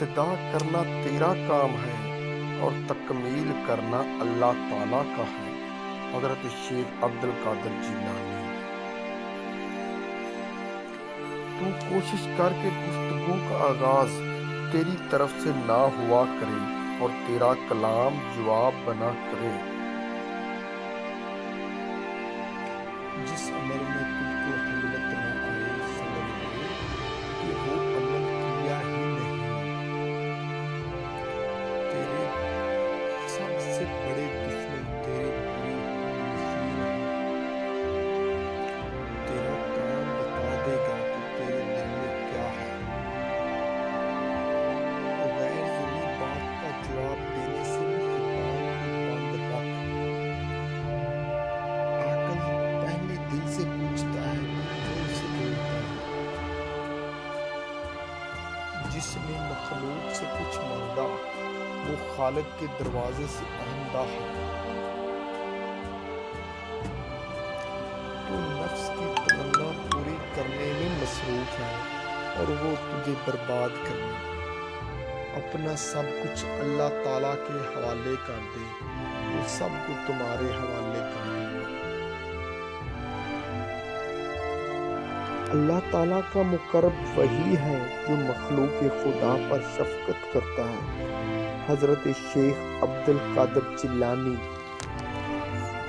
ابتدا کرنا تیرا کام ہے اور تکمیل کرنا اللہ تعالیٰ کا ہے۔ حضرت شیخ عبد القادر جیلانی۔ تو کوشش کر کے گفتگو کا آغاز تیری طرف سے نہ ہوا کرے اور تیرا کلام جواب بنا کرے۔ جس عمل میں تجھ کو حملت نہ آئے سمجھ لے کہ وہ عمل کیا ہی نہیں۔ تیرے سب سے بڑے دشمن تیرے بری نشین ہیں۔ تیرا کام بتا دے گا کہ تیرے دل میں کیا ہے۔ غیر ضروری بات کا جواب دینے سے بھی زبان کو بند رکھ۔ عقل پہلے دل سے پوچھتا ہے پھر منہ سے بولتا ہے۔ جس نے مخلوق سے کچھ مانگا وہ خالق کے دروازے سے آمدہ ہے۔ تو نفس کی تمنا پوری کرنے میں مصروف ہے اور وہ تجھے برباد کرنے۔ اپنا سب کچھ اللہ تعالیٰ کے حوالے کر دے، وہ سب کچھ تمہارے حوالے کر دے گا۔ اللہ تعالیٰ کا مقرب وہی ہے جو مخلوق خدا پر شفقت کرتا ہے۔ حضرت شیخ عبد القادر جیلانی۔